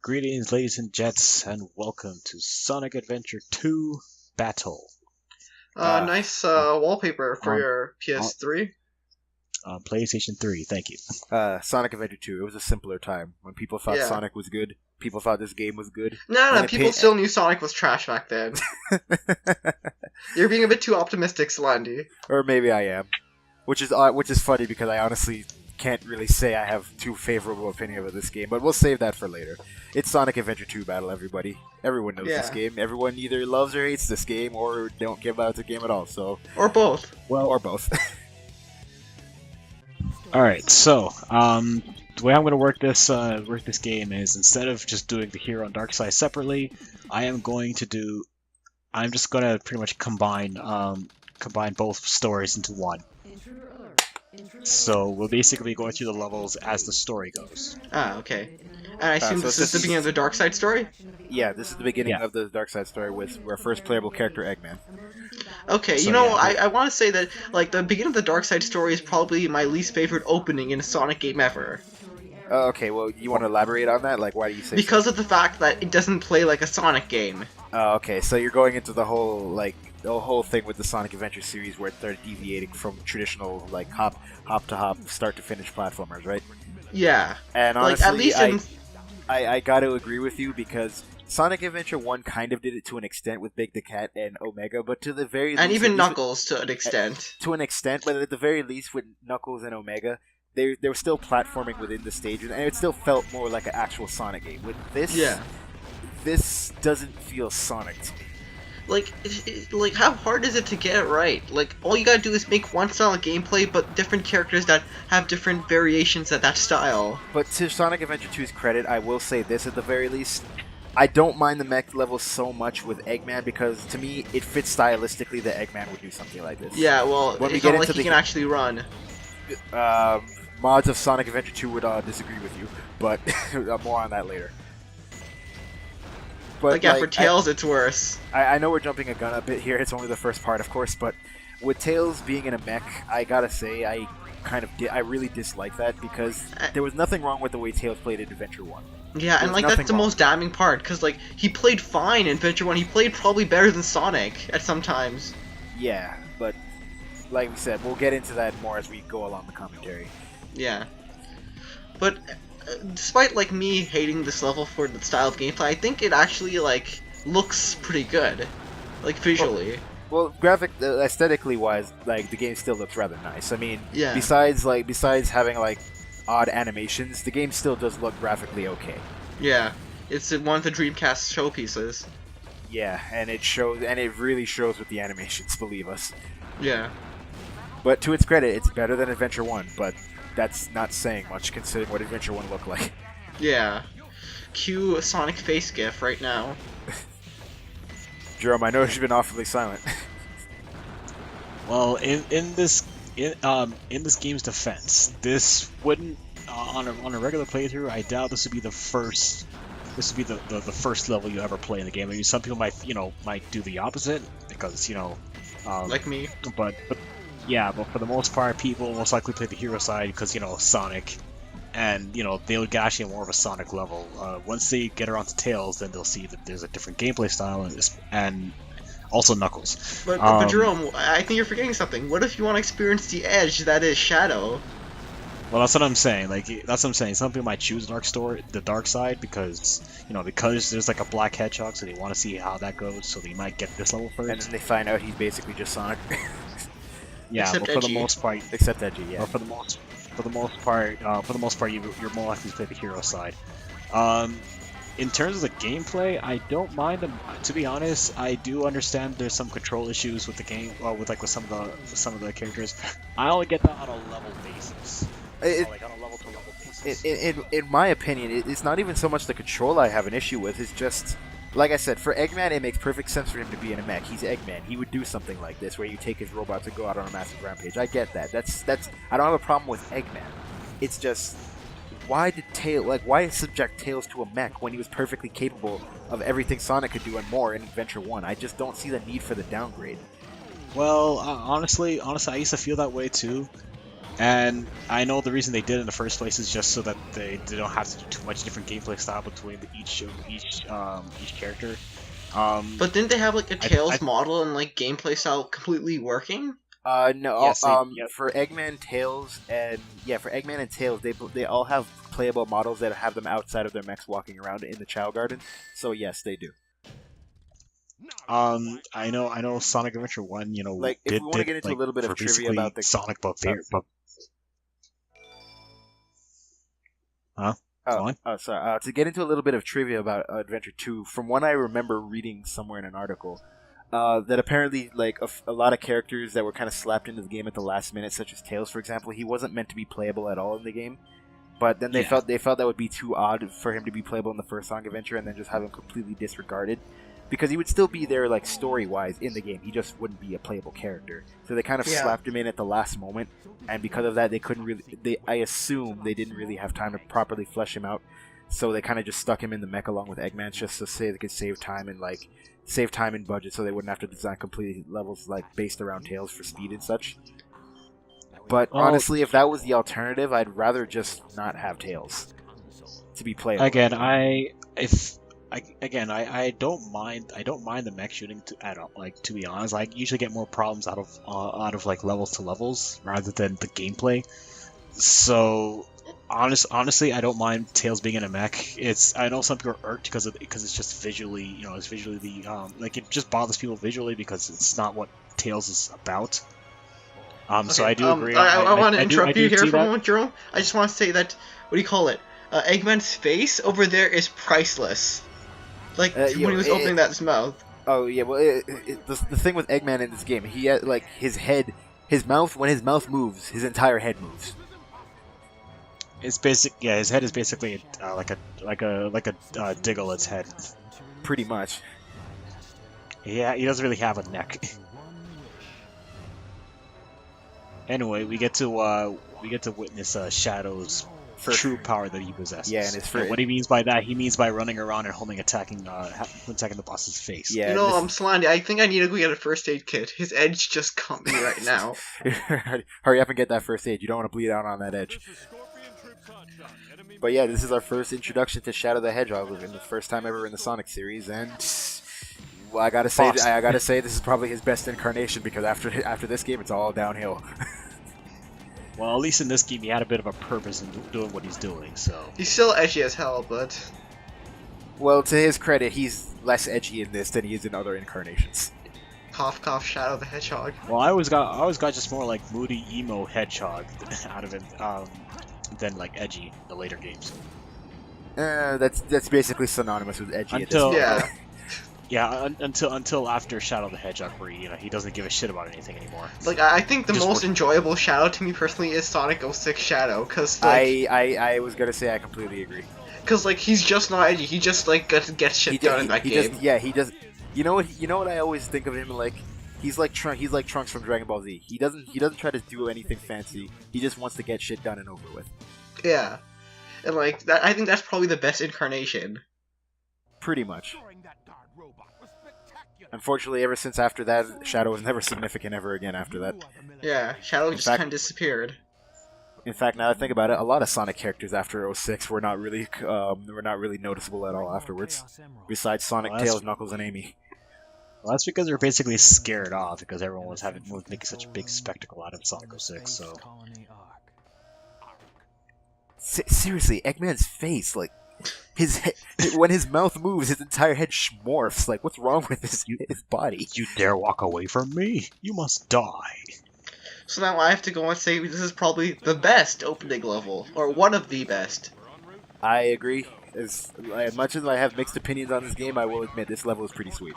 Greetings, ladies and gents, and welcome to Sonic Adventure 2 Battle. Nice on, wallpaper for on, your on, PS3. on PlayStation 3, thank you. Sonic Adventure 2. It was a simpler time when people thought Yeah. Sonic was good. People thought this game was good. No, people still knew Sonic was trash back then. You're being a bit too optimistic, Slandy. Or maybe I am, which is funny because I honestly can't really say I have too favorable opinion of this game, but we'll save that for later. It's Sonic Adventure 2 Battle, everybody. Everyone knows this game. Everyone either loves or hates this game, or don't care about the game at all. So, or both. Or both. All right, so the way I'm going to work this game is instead of just doing the hero and dark side separately, I'm just going to pretty much combine both stories into one. So we'll basically be going through the levels as the story goes. Ah, okay. And I assume so this is the beginning of the dark side story? Yeah, this is the beginning of the dark side story with our first playable character, Eggman. Okay, So, I want to say that, like, the beginning of the dark side story is probably my least favorite opening in a Sonic game ever. Okay, well, you want to elaborate on that? Like, why do you say Because so? of the fact that it doesn't play like a Sonic game. Okay, so you're going into the whole thing with the Sonic Adventure series where they're deviating from traditional, like, hop to hop, start to finish platformers, right? Yeah. And honestly, like, at least I got to agree with you because Sonic Adventure 1 kind of did it to an extent with Big the Cat and Omega, but to the very least... And even Knuckles, to an extent. To an extent, but at the very least with Knuckles and Omega, they were still platforming within the stages, and it still felt more like an actual Sonic game. With this, this doesn't feel Sonic to me. Like, how hard is it to get it right? Like, all you gotta do is make one style of gameplay, but different characters that have different variations of that style. But to Sonic Adventure 2's credit, I will say this at the very least. I don't mind the mech level so much with Eggman because, to me, it fits stylistically that Eggman would do something like this. Yeah, well, it's not like he can actually run. Mods of Sonic Adventure 2 would disagree with you, but more on that later. But, for Tails, it's worse. I know we're jumping a gun a bit here. It's only the first part, of course, but with Tails being in a mech, I gotta say, I really dislike that because there was nothing wrong with the way Tails played in Adventure 1. Yeah, and that's the most damning part, because he played fine in Adventure 1. He played probably better than Sonic at some times. Yeah, but like we said, we'll get into that more as we go along the commentary. Yeah. But despite me hating this level for the style of gameplay, I think it actually looks pretty good, visually. Well, aesthetically wise, the game still looks rather nice. I mean, yeah. Besides having odd animations, the game still does look graphically okay. Yeah, it's one of the Dreamcast showpieces. Yeah, and it really shows with the animations, believe us. Yeah. But to its credit, it's better than Adventure 1, but that's not saying much considering what Adventure 1 looked like. Yeah. Cue Sonic face gif right now. Jerome, I know you've been awfully silent. Well, in this game's defense, this wouldn't on a regular playthrough. I doubt this would be the first. This would be the first level you ever play in the game. I mean, some people might do the opposite because like me. But for the most part, people most likely play the hero side because Sonic, and they'll get actually more of a Sonic level. Once they get around to Tails, then they'll see that there's a different gameplay style and also Knuckles. But Jerome, I think you're forgetting something. What if you want to experience the edge that is Shadow? Well, that's what I'm saying. Some people might choose the dark side because there's a black hedgehog, so they want to see how that goes. So they might get this level first. And then they find out he's basically just Sonic. Yeah, except but for edgy. the most part, except edgy, yeah. But for the most part, you're more likely to play the hero side. In terms of the gameplay, I don't mind them. To be honest, I do understand there's some control issues with the game, with some of the characters. I only get that on a level basis. On a level to level basis. In my opinion, it's not even so much the control I have an issue with. It's just, like I said, for Eggman, it makes perfect sense for him to be in a mech. He's Eggman. He would do something like this, where you take his robots and go out on a massive rampage. I get that. That's. I don't have a problem with Eggman. It's just, why subject Tails to a mech when he was perfectly capable of everything Sonic could do and more in Adventure 1? I just don't see the need for the downgrade. Well, honestly, I used to feel that way too. And I know the reason they did it in the first place is just so that they don't have to do too much different gameplay style between each character. But didn't they have like a Tails I- model and like gameplay style completely working? No. Yes, yep. For Eggman, Tails, and Tails, they all have playable models that have them outside of their mechs walking around in the Chow Garden. So yes, they do. I know Sonic Adventure 1, Like, if we want to get into a little bit of trivia about the Sonic, but Huh? Go on. Sorry. To get into a little bit of trivia about Adventure 2, from what I remember reading somewhere in an article, that apparently, like, a lot of characters that were kind of slapped into the game at the last minute, such as Tails, for example, he wasn't meant to be playable at all in the game. But then they felt that would be too odd for him to be playable in the first Sonic Adventure and then just have him completely disregarded. Because he would still be there, like, story-wise in the game. He just wouldn't be a playable character. So they kind of slapped him in at the last moment. And because of that, they couldn't really... I assume they didn't really have time to properly flesh him out. So they kind of just stuck him in the mech along with Eggman just to say they could save time and budget so they wouldn't have to design complete levels, like, based around Tails for speed and such. But honestly, if that was the alternative, I'd rather just not have Tails to be playable. Again, I don't mind the mech shooting at all. Like, to be honest, I usually get more problems out of like levels to levels rather than the gameplay. So honestly, I don't mind Tails being in a mech. I know some people are irked because it's just visually, it's visually like it just bothers people visually because it's not what Tails is about. So I do agree. I want to interrupt you here for a that. moment, Jerome. I just want to say that, what do you call it? Eggman's face over there is priceless. Like, when he was opening that mouth. Oh, yeah, well, the thing with Eggman in this game, he had, like, when his mouth moves, his entire head moves. It's his head is basically like a Diglets head. Pretty much. Yeah, he doesn't really have a neck. Anyway, we get to witness Shadow's true power that he possesses. Yeah, and what he means by that, he means by running around and holding attacking the boss's face. Yeah, I'm Slandy. I think I need to go get a first aid kit. His edge just caught me right now. Hurry up and get that first aid. You don't want to bleed out on that edge. But yeah, this is our first introduction to Shadow the Hedgehog, and the first time ever in the Sonic series, and well, I gotta say this is probably his best incarnation because after this game, it's all downhill. Well, at least in this game, he had a bit of a purpose in doing what he's doing. So he's still edgy as hell, but well, to his credit, he's less edgy in this than he is in other incarnations. Cough, cough, Shadow the Hedgehog. Well, I always got just more like moody emo Hedgehog out of it than like edgy in the later games. That's basically synonymous with edgy. Yeah, until after Shadow the Hedgehog, where he doesn't give a shit about anything anymore. Like, I think the most enjoyable Shadow to me personally is Sonic 06 Shadow, cause like, I was gonna say I completely agree. Cause like he's just not edgy. He just like gets shit done in that game. He does. You know what I always think of him like. He's like Trunks from Dragon Ball Z. He doesn't try to do anything fancy. He just wants to get shit done and over with. Yeah, and like that, I think that's probably the best incarnation. Pretty much. Unfortunately, ever since after that, Shadow was never significant ever again after that. Yeah, Shadow just kind of disappeared. In fact, now that I think about it, a lot of Sonic characters after 06 were not really noticeable at all afterwards. Besides Sonic, Tails, Knuckles, and Amy. Well, that's because they're basically scared off because everyone was making such a big spectacle out of Sonic 06. So seriously, Eggman's face, like his head, when his mouth moves, his entire head morphs. Like, what's wrong with his body? You dare walk away from me? You must die. So now I have to go and say this is probably the best opening level, or one of the best. I agree. As much as I have mixed opinions on this game, I will admit this level is pretty sweet.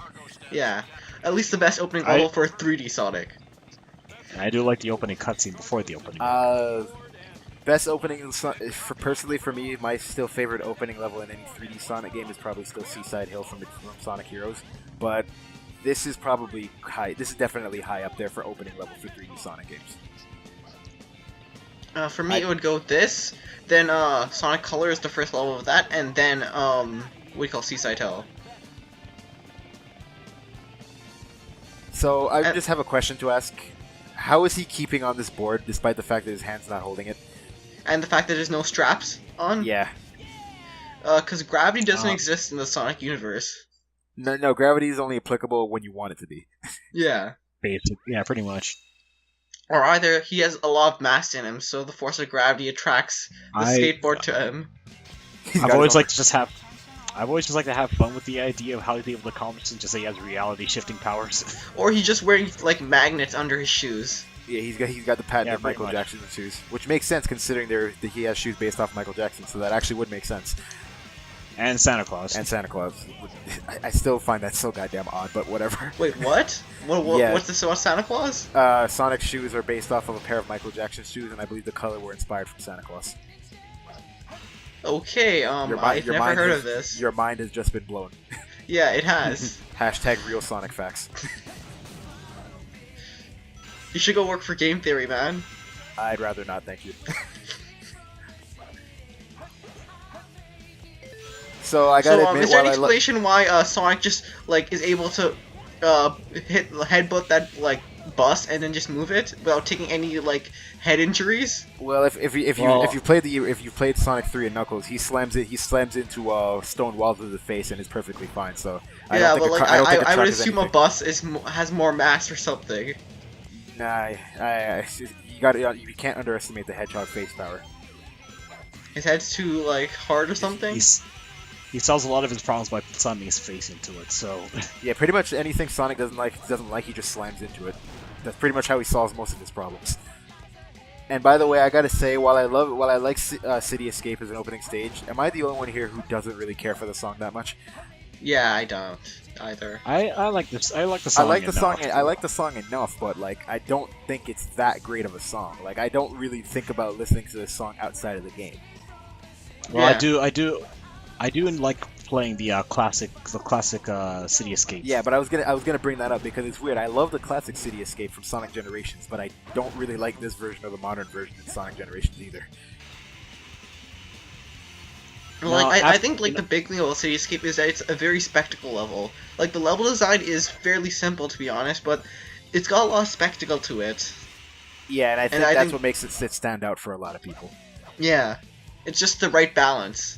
Yeah, at least the best opening level for 3D Sonic. I do like the opening cutscene before the opening. Best opening, personally for me, my still favorite opening level in any 3D Sonic game is probably still Seaside Hill from Sonic Heroes, but this is probably high. This is definitely high up there for opening level for 3D Sonic games. For me, it would go this, then Sonic Color is the first level of that, and then what do you call Seaside Hill. So I just have a question to ask. How is he keeping on this board despite the fact that his hand's not holding it? And the fact that there's no straps on? Yeah. Because gravity doesn't Uh, exist in the Sonic universe. No, gravity is only applicable when you want it to be. Yeah. Basic, yeah, pretty much. Or either he has a lot of mass in him, so the force of gravity attracts the skateboard to him. I've always liked to just have. I've always just like to have fun with the idea of how he's able to accomplish and just say he has reality shifting powers. Or he's just wearing like magnets under his shoes. Yeah, he's got the patent Yeah, of pretty Michael much. Jackson's shoes, which makes sense considering he has shoes based off Michael Jackson, so that actually would make sense. And Santa Claus. And Santa Claus. I still find that so goddamn odd, but whatever. Wait, what? Yeah. What's this about Santa Claus? Sonic's shoes are based off of a pair of Michael Jackson's shoes, and I believe the color were inspired from Santa Claus. Okay, I've never heard of this. Your mind has just been blown. Yeah, it has. Hashtag real Sonic facts. You should go work for Game Theory, man. I'd rather not, thank you. So I gotta admit, is there any while explanation why Sonic just like is able to headbutt that like bus and then just move it without taking any like head injuries? well, if you played Sonic 3 and Knuckles, he slams into stone walls with his face and is perfectly fine. So Yeah, but like I would assume a anything. bus has more mass or something. Nah, you can't underestimate the Hedgehog face power. His head's too like hard or something. He solves a lot of his problems by slamming his face into it. So Yeah, pretty much anything Sonic doesn't like, he just slams into it. That's pretty much how he solves most of his problems. And by the way, I gotta say, while I like City Escape as an opening stage, am I the only one here who doesn't really care for the song that much? Yeah, I don't either. I like this. I like the song. I like the song enough, but like I don't think it's that great of a song. Like I don't really think about listening to this song outside of the game. Well, Yeah. I do like playing the classic City Escape. Yeah, but I was gonna bring that up because it's weird. I love the classic City Escape from Sonic Generations, but I don't really like this version of the modern version in Sonic Generations either. Like No, I think like the big thing about City Escape is that it's a very spectacle level. Like the level design is fairly simple to be honest, but it's got a lot of spectacle to it. Yeah, and I think I that's think- what makes it stand out for a lot of people. Yeah, it's just the right balance.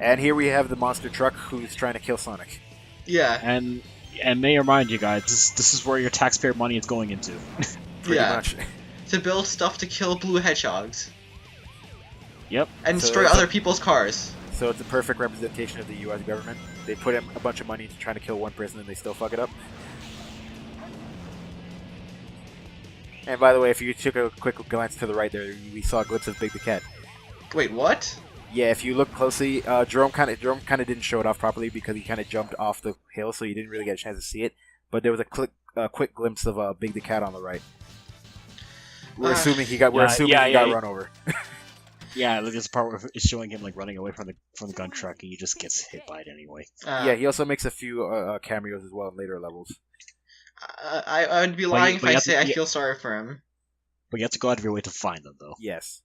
And here we have the monster truck who's trying to kill Sonic. Yeah, And may I remind you guys, this is where your taxpayer money is going into. Pretty yeah. much. To build stuff to kill blue hedgehogs Yep. and So destroy it's other people's cars. So it's a perfect representation of the U.S. government. They put in a bunch of money into trying to kill one person and they still fuck it up. And by the way, if you took a quick glance to the right there, we saw a glimpse of Big the Cat. Wait, what? Yeah, if you look closely, Jerome kind of didn't show it off properly because he kind of jumped off the hill, so you didn't really get a chance to see it. But there was a quick glimpse of Big the Cat on the right. We're assuming he got run over. Yeah, look at this part where it's showing him like running away from the gun truck, and he just gets hit by it anyway. Yeah, he also makes a few cameos as well in later levels. I would be lying if I say I feel sorry for him. But you have to go out of your way to find them, though. Yes.